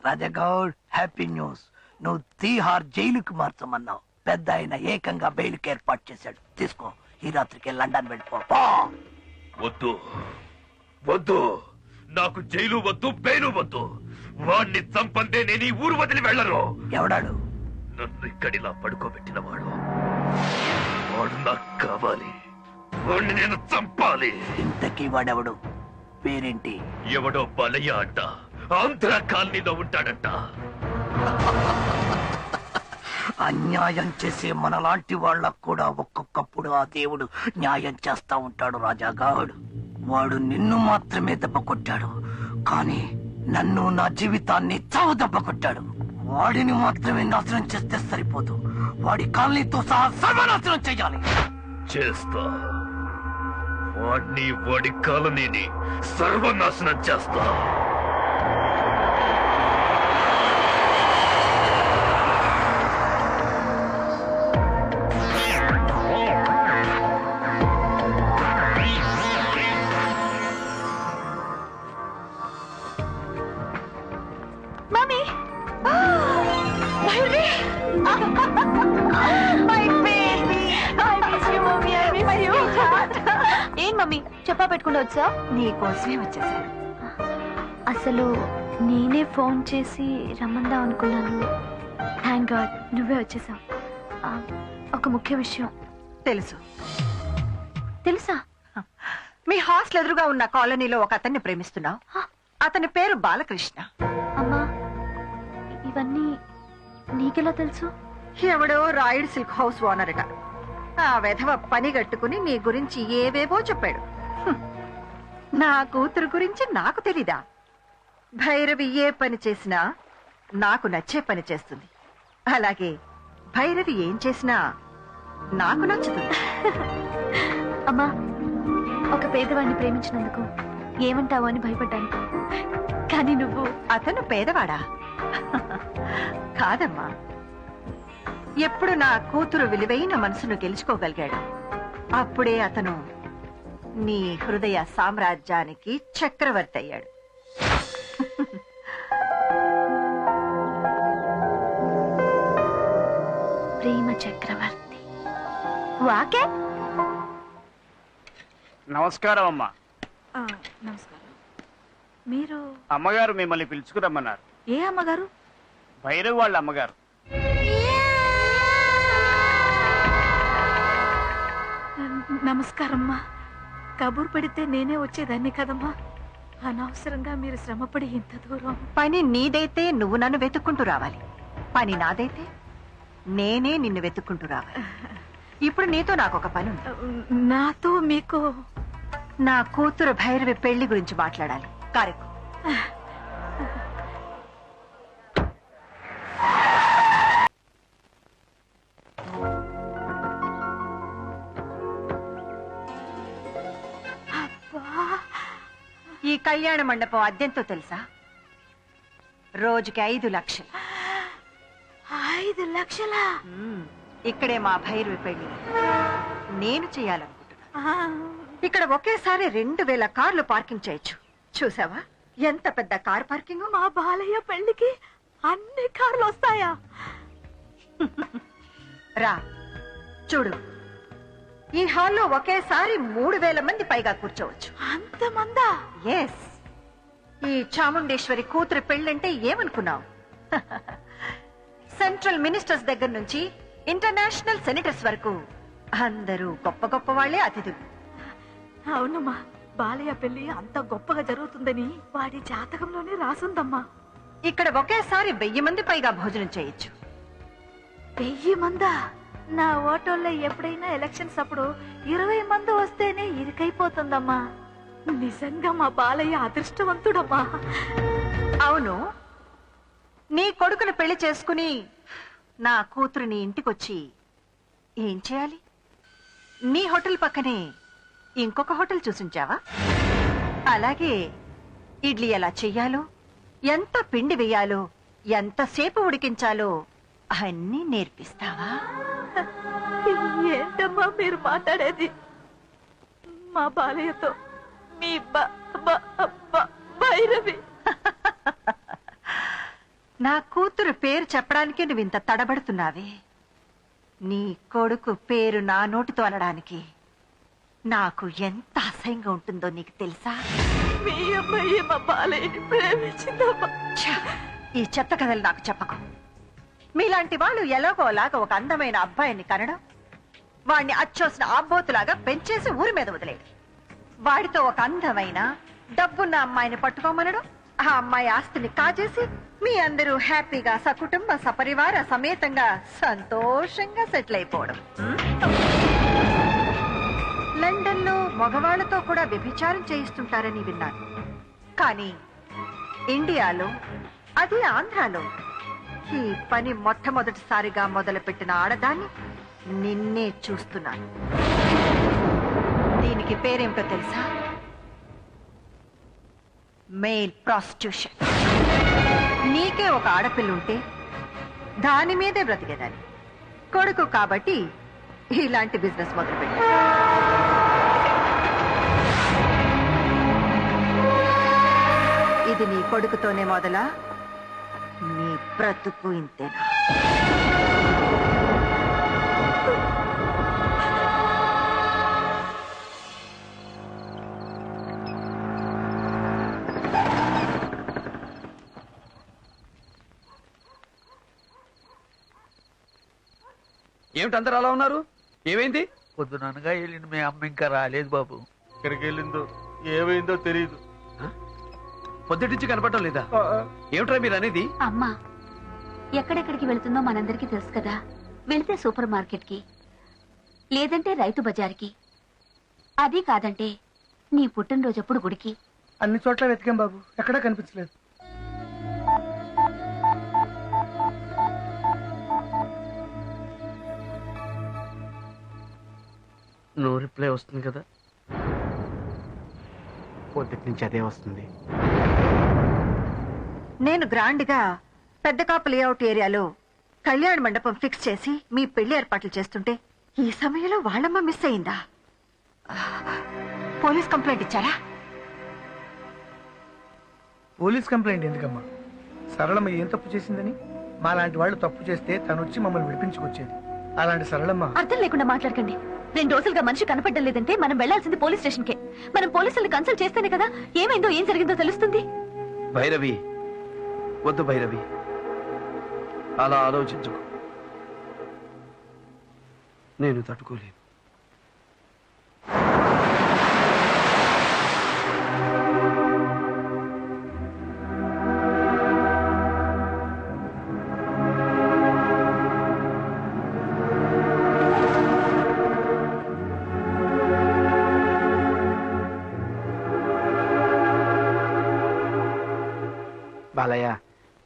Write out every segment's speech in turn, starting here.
Rajagoud, happy news. నువ్వు తీహార్ జైలుకి మార్చమన్నావు. పెద్ద ఆయన ఏకంగా బెయిల్కి ఏర్పాటు చేశాడు. తీసుకో, ఈ రాత్రికి లండన్ వెళ్ళిపో. వద్దు వద్దు, నాకు జైలు వద్దు, బెయిలు వద్దు. వాణ్ణి చంపందే నేను ఈ ఊరు వదిలి వెళ్ళను. ఎవడాడు? నన్ను ఇక్కడిలా పడుకోబెట్టిన వాడు. వాడు నాకు కావాలి. వాణ్ణి నేను చంపాలి. ఇంతకీ వాడెవడు? పేరేంటి? ఎవడో బలయ్య అంట. ఆంధ్ర కాలనీలో ఉంటాడంట. అన్యాయం చేసే మనలాంటి వాళ్ళకు కూడా ఒక్కొక్కప్పుడు ఆ దేవుడు న్యాయం చేస్తా ఉంటాడు రాజాగాడు. వాడు నిన్ను మాత్రమే దెబ్బ కొట్టాడు, కానీ నన్ను, నా జీవితాన్ని చావు దెబ్బ కొట్టాడు. వాడిని మాత్రమే నాశనం చేస్తే సరిపోదు, వాడి కాలనీతో సహా సర్వనాశనం చేయాలి. చేస్తా. వాడిని, వాడి కాలనీని సర్వనాశనం చేస్తా. ఏం మమ్మీ చెప్పా పెట్టుకుంటూ వచ్చా? నీకోసమే వచ్చేసాను. అసలు నేనే ఫోన్ చేసి రమ్మందాం అనుకున్నాను. థ్యాంక్ గాడ్ నువ్వే వచ్చేసావు. ఒక ముఖ్య విషయం. తెలుసు. తెలుసా? మీ హాస్టల్ ఎదురుగా ఉన్న కాలనీలో ఒక అతన్ని ప్రేమిస్తున్నావు. అతని పేరు బాలకృష్ణ. అమ్మా, ఇవన్నీ నీకెలా తెలుసు? ఎవడో రాయుడు సిల్క్ హౌస్ ఓనర్గా ఆ వెధవ పని కట్టుకుని నీ గురించి ఏవేవో చెప్పాడు. నా కూతురు గురించి నాకు తెలీదా? భైరవి ఏ పని చేసినా నాకు నచ్చే పని చేస్తుంది. అలాగే భైరవి ఏం చేసినా నాకు నచ్చుతుంది. అమ్మా, ఒక పేదవాడిని ప్రేమించినందుకు ఏమంటావో అని భయపడ్డాను, కానీ నువ్వు... అతను పేదవాడా? కాదమ్మా, ఎప్పుడు నా కూతురు విలువైన మనసును గెలుచుకోగలిగాడు అప్పుడే అతను నీ హృదయ సామ్రాజ్యానికి చక్రవర్తి అయ్యాడు. ప్రేమ చక్రవర్తి. వాకే. నమస్కారం అమ్మా. నమస్కారం. మీరు? అమ్మగారు మిమ్మల్ని పిలుచుకురమ్మన్నారు. ఏ అమ్మగారు? భైరవ్ వాళ్ళ అమ్మగారు. నమస్కారమ్మా. కబూర్ పెడితే నేనే వచ్చేదాన్ని కదమ్మా. అనవసరంగా మీరు శ్రమపడి ఇంత దూరం. పని నీదైతే నువ్వు నన్ను వెతుక్కుంటూ రావాలి, పని నాదైతే నేనే నిన్ను వెతుక్కుంటూ రావాలి. ఇప్పుడు నీతో నాకొక పని ఉంది. నాతో మీకు? నా కూతురు భైరవి పెళ్లి గురించి మాట్లాడాలి. కారెక్కు. ఈ కళ్యాణ మండపం అద్దెంతో తెలుసా? రోజుకి 5 లక్షలు. 5 లక్షలా? ఇక్కడే మా భైరవి పెళ్లి నేను చేయాలనుకుంటున్నా. ఇక్కడ ఒకేసారి 2000 కార్లు పార్కింగ్ చేయొచ్చు. చూసావా ఎంత పెద్ద కార్ పార్కింగ్? మా బాలయ్య పెళ్లికి అన్ని కార్లు వస్తాయా? రా చూడు, ఈ హాల్లో ఒకేసారి 3000 మంది పైగా కూర్చోవచ్చు. అంతమందా? ఎస్. ఈ చాముండేశ్వరి కూతురు పెళ్ళంటే ఏమనుకున్నావు? సెంట్రల్ మినిస్టర్స్ దగ్గర నుంచి ఇంటర్నేషనల్ సెనేటర్స్ వరకు అందరూ గొప్ప గొప్ప వాళ్లే అతిథులు. అవునమ్మా, బాలయ్య పెళ్లి అంత గొప్పగా జరుగుతుందని వాడి జాతకంలోనే రాసుందమ్మా. ఇక్కడ ఒకేసారి 1000 మంది పైగా భోజనం చేయొచ్చు. 1000 మందా? నా ఓటోల్లో ఎప్పుడైనా ఎలక్షన్స్ అప్పుడు 20 మంది వస్తేనే ఇరుకైపోతుందమ్మా. నిజంగా మా బాలయ్య అదృష్టవంతుడమ్మా. అవును, నీ కొడుకును పెళ్లి చేసుకుని నా కూతురుని ఇంటికొచ్చి ఏం చేయాలి? నీ హోటల్ పక్కనే ఇంకొక హోటల్ చూసించావా? అలాగే ఇడ్లీ ఎలా చెయ్యాలో, ఎంత పిండి వేయాలో, ఎంతసేపు ఉడికించాలో అన్నీ నేర్పిస్తావా? ఏంటమ్మా మీరు మాట్లాడేది? మా బాలయ్యతో మీ భైరవి కూతురు పేరు చెప్పడానికి నువ్వు ఇంత తడబడుతున్నావే, నీ కొడుకు పేరు నా నోటితో అనడానికి నాకు ఎంత అసహ్యంగా ఉంటుందో నీకు తెలుసా? మీ అమ్మాయి మా బాలయ్యని ప్రేమించిందమ్మా. ఛ! ఈ చెత్త కథలు నాకు చెప్పకు. మీలాంటి వాళ్ళు ఎలాగోలాగా ఒక అందమైన అబ్బాయిని కనడం, వాడిని అచ్చోసిన ఆబోతులాగా పెంచేసి ఊరి మీద వదిలేడు, వాడితో ఒక అందమైన డబ్బున్న అమ్మాయిని పట్టుకోమనడం, ఆ అమ్మాయి ఆస్తిని కాజేసి మీ అందరూ హ్యాపీగా సకుటుంబ సపరివార సమేతంగా సంతోషంగా సెటిల్ అయిపోవడం. లండన్ లో మగవాళ్లతో కూడా వ్యభిచారం చేయిస్తుంటారని విన్నాను, కానీ ఇండియాలో, అది ఆంధ్రాలో ఈ పని మొట్టమొదటిసారిగా మొదలుపెట్టిన ఆడదాన్ని నిన్నే చూస్తున్నాను. దీనికి పేరేమిటో తెలుసా? Mail prostitution. నీకే ఒక ఆడపిల్ల ఉంటే దాని మీదే బ్రతికేదాన్ని. కొడుకు కాబట్టి ఇలాంటి బిజినెస్ మొదలుపెట్టా. ఇది నీ కొడుకుతోనే మొదలా? నీ బ్రతుకు ఇంతేనా? ఏమిటందరూ అలా ఉన్నారు? ఏమైంది? పొద్దుననగా వెళ్ళిన మీ అమ్మ ఇంకా రాలేదు బాబు. ఎక్కడికి వెళ్ళిందో ఏమైందో తెలియదు. పొద్దుటించి కనపడటం లేదా? ఏమిట్రా మీరు అనేది? అమ్మా ఎక్కడెక్కడికి వెళుతుందో మనందరికీ తెలుసు కదా. వెళితే సూపర్ మార్కెట్ కి, లేదంటే రైతు బజార్కి, అది కాదంటే నీ పుట్టినరోజప్పుడు గుడికి. అన్ని చోట్ల వెతికాం బాబు, ఎక్కడా కనిపించలేదు. నో రిప్లై వస్తుంది కదా. పొద్దుటి నుంచి అదే వస్తుంది. నేను గ్రాండ్ గా పెద్ద కాపు లేఅవుట్ ఏరియాలో కళ్యాణ మండపం ఫిక్స్ చేసి మీ పెళ్లి ఏర్పాట్లు చేస్తుంటే ఈ సమయంలో వాళ్ళమ్మ మిస్ అయిందా? పోలీస్ కంప్లైంట్ ఇచ్చారా? పోలీస్ కంప్లైంట్ ఎందుకమ్మా? సరళమ్మ ఏం తప్పు చేసిందని? మాలాంటి వాళ్ళు తప్పు చేస్తే తను వచ్చి మమ్మల్ని విడిపించుకొచ్చేది. అలాంటి సరళమ్మ. అర్థం లేకుండా మాట్లాడకండి. 2 రోజులుగా మనిషి కనపడడం లేదంటే మనం వెళ్లాల్సింది పోలీస్ స్టేషన్ కే. మనం పోలీసుల్ని కన్సల్ట్ చేస్తేనే కదా ఏమైందో ఏం జరిగిందో తెలుస్తుంది. భైరవి, వద్దు భైరవి, అలా ఆలోచించుకో. నేను తట్టుకోలేను. బాలయ్య,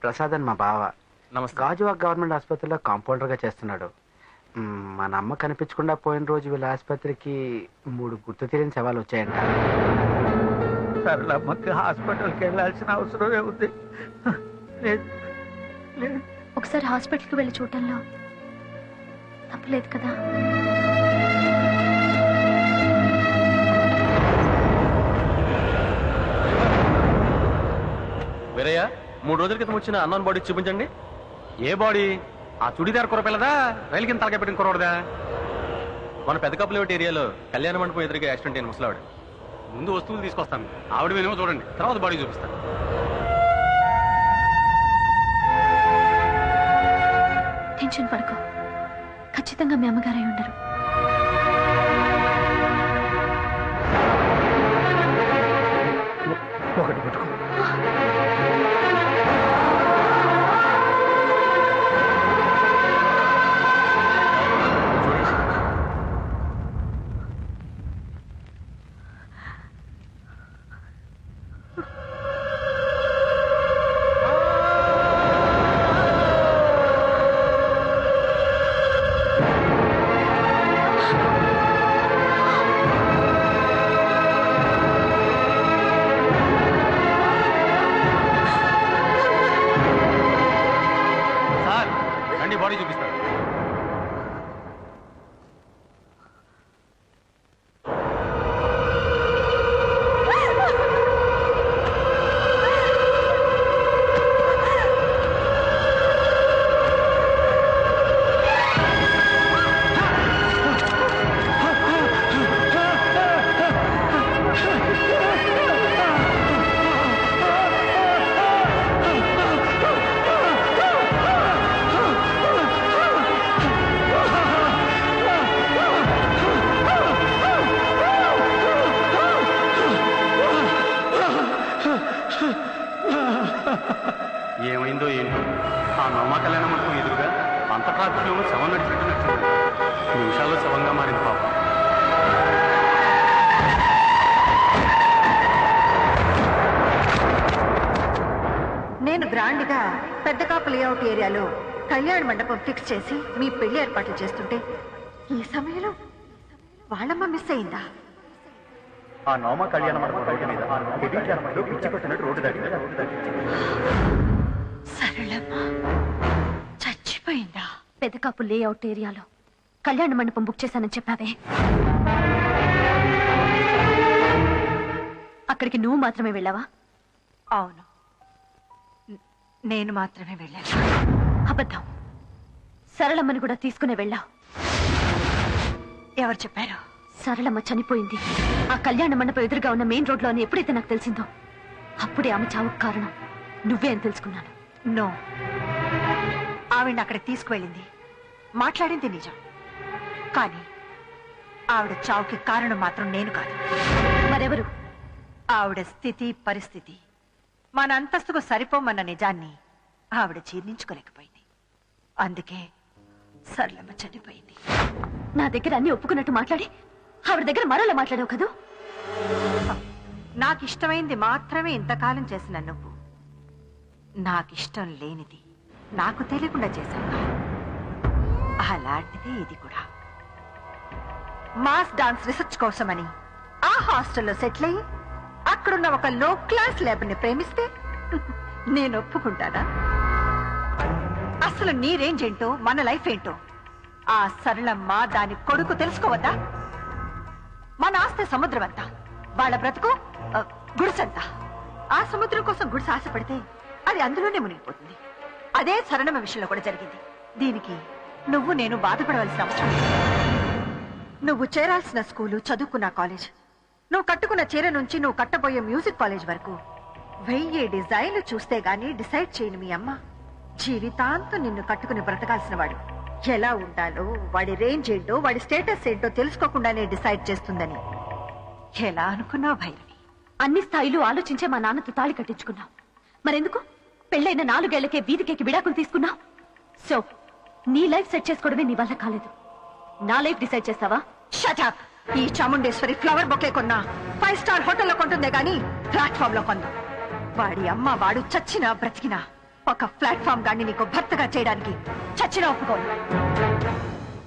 ప్రసాద్ అని మా బావ. గాజువాక గవర్నమెంట్ ఆసుపత్రిలో కాంపౌండర్ గా చేస్తున్నాడు. మన అమ్మ కనిపించకుండా పోయిన రోజు వీళ్ళ ఆసుపత్రికి 3 గుర్తు తెలియని సవాలు వచ్చాయంట. సరళమ్మకి హాస్పిటల్కి వెళ్ళాల్సిన అవసరమే ఉంది. ఒకసారి హాస్పిటల్కి వెళ్ళి చూడటంలో తప్పలేదు కదా. వేరయ్య, 3 రోజుల క్రితం వచ్చిన అన్నోన్ బాడీ చూపించండి. ఏ బాడీ? ఆ చుడిదార్ కురపిల్లదా, రైలు కింద తలకాయ పెట్టిన కురవడదా? మన పెద్ద కప్పులేటి ఏరియాలో కళ్యాణ మండపం ఎదురుగా యాక్సిడెంట్ అయిన ముసలావిడ. ముందు వస్తువులు తీసుకొస్తాను, ఆవిడ వినేమో చూడండి, తర్వాత బాడీ చూపిస్తాను. టెన్షన్ పడుకో, ఖచ్చితంగా మీ అమ్మగారై ఉండరు. ఒకటి పట్టుకో. ఏమైందో ఏంటో ఆ నోమా కళ్యాణ మండపం ఎదురుగా అంత ట్రాఫిక్లోనూ శవం నడిచినట్టు నచ్చింది. నిమిషాల్లో శవంగా మారింది పాప. నేను గ్రాండ్గా పెద్ద కాపు లేఅవుట్ ఏరియాలో కళ్యాణ మండపం ఫిక్స్ చేసి మీ పెళ్లి ఏర్పాట్లు చేస్తుంటే ఈ సమయంలో వాళ్ళమ్మ మిస్ అయిందా? ఆ నోమా కళ్యాణ మండపం రోడ్డు మీద హెవీ ట్రాఫిక్లో పిచ్చి కొట్టినట్టు రోడ్డు దాటింది. సరళమ్మ చచ్చిపోయిందా? పెదకాపు లేఅవుట్ ఏరియాలో కళ్యాణ మండపం బుక్ చేశానని చెప్పావే, అక్కడికి నువ్వు మాత్రమే వెళ్ళావా? అవును, నేను మాత్రమే వెళ్ళాను. అబద్ధం. సరళమ్మని కూడా తీసుకునే వెళ్ళావు. ఎవరు చెప్పారు? సరళమ్మ చనిపోయింది ఆ కళ్యాణ మండపం ఎదురుగా ఉన్న మెయిన్ రోడ్ లో అని ఎప్పుడైతే నాకు తెలిసిందో అప్పుడే ఆమె చావుకు కారణం నువ్వే అని తెలుసుకున్నాను. నో, ఆవిడ అక్కడికి తీసుకువెళ్ళింది, మాట్లాడింది నిజం. కానీ ఆవిడ చావుకి కారణం మాత్రం నేను కాదు. మరెవరు? ఆవిడ స్థితి పరిస్థితి మన అంతస్తుకు సరిపోమన్న నిజాన్ని ఆవిడ జీర్ణించుకోలేకపోయింది. అందుకే సరళమ్మ చనిపోయింది. నా దగ్గర అన్ని ఒప్పుకున్నట్టు మాట్లాడి ఆవిడ దగ్గర మరోలా మాట్లాడావు కదూ. నాకిష్టమైంది మాత్రమే ఇంతకాలం చేసిన నువ్వు నాకిష్టం లేనిది నాకు తెలియకుండా చేశావు. అలాంటిదే ఇది కూడా. మాస్ డాన్స్ రీసెర్చ్ కోసమని ఆ హాస్టల్లో సెటిల్ అయ్యి అక్కడున్న ఒక లో క్లాస్ లేబర్ని ప్రేమిస్తే నేను ఒప్పుకుంటానా? అసలు నీ రేంజ్ ఏంటో మన లైఫ్ ఏంటో ఆ సరళమ్మ దాని కొడుకు తెలుసుకోవద్దా? మన ఆస్తి సముద్రం అంతా, వాళ్ళ బ్రతుకు గుడిసంతా. ఆ సముద్రం కోసం గుడిసె ఆశపడితే అది అందులోనే మునిగిపోతుంది. అదే సరళమ్మ విషయంలో కూడా జరిగింది. దీనికి నువ్వు నేను బాధపడవలసిన అవసరం లేదు. నువ్వు చేరాల్సిన స్కూలు, చదువుకున్న కాలేజ్, నువ్వు కట్టుకున్న చీర నుంచి నువ్వు కట్టబోయే మ్యూజిక్ కాలేజ్ వరకు 1000 డిజైన్లు చూస్తే గానీ డిసైడ్ చేయను మీ అమ్మ. జీవితాంతం నిన్ను కట్టుకుని బ్రతకాల్సిన వాడు ఎలా ఉండాలో, వాడి రేంజ్ ఏంటో, వాడి స్టేటస్ ఏంటో తెలుసుకోకుండానే డిసైడ్ చేస్తుందని ఎలా అనుకున్నావు భైరవి? అన్ని స్థాయిలు ఆలోచించే మా నాన్నతో తాళి కట్టించుకున్నావు. మరెందుకు పెళ్ళైన 4 ఏళ్లకే వీధికేకి విడాకులు తీసుకున్నావు? సో నీ లైఫ్ సెట్ చేసుకోవడమే నీ వల్ల కాలేదు. నా లైఫ్ డిసైడ్ చేస్తావా? Shut up. ఈ చాముండేశ్వరి ఫ్లవర్ బొకే కొన్నా 5 స్టార్ హోటల్లో కొంటుందే గానీ ప్లాట్ఫామ్ లో కొందా. వాడి అమ్మ వాడు చచ్చినా బ్రతికినా ఒక ప్లాట్ఫామ్ గాని నీకు భర్తగా చేయడానికి చచ్చినా ఒప్పుకోను.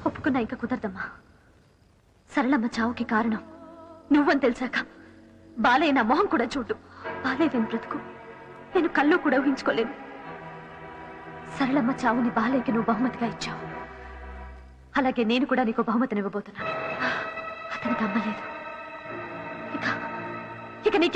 ఒప్పుకున్నా ఇంకా కుదరదమ్మా. సరళమ్మ చావుకి కారణం నువ్వని తెలిసాక బాలయ్య నా మొహం కూడా చూడు. బాలయ్య బ్రతుకు నేను కళ్ళు కూడా ఊహించుకోలేను. సరళమ్మ చావుని బాలయ్యకి నువ్వు బహుమతిగా ఇచ్చావు. అలాగే నేను కూడా నీకు బహుమతిని ఇవ్వబోతున్నాను. అతనికి అమ్మలేదు. ఇక నీకు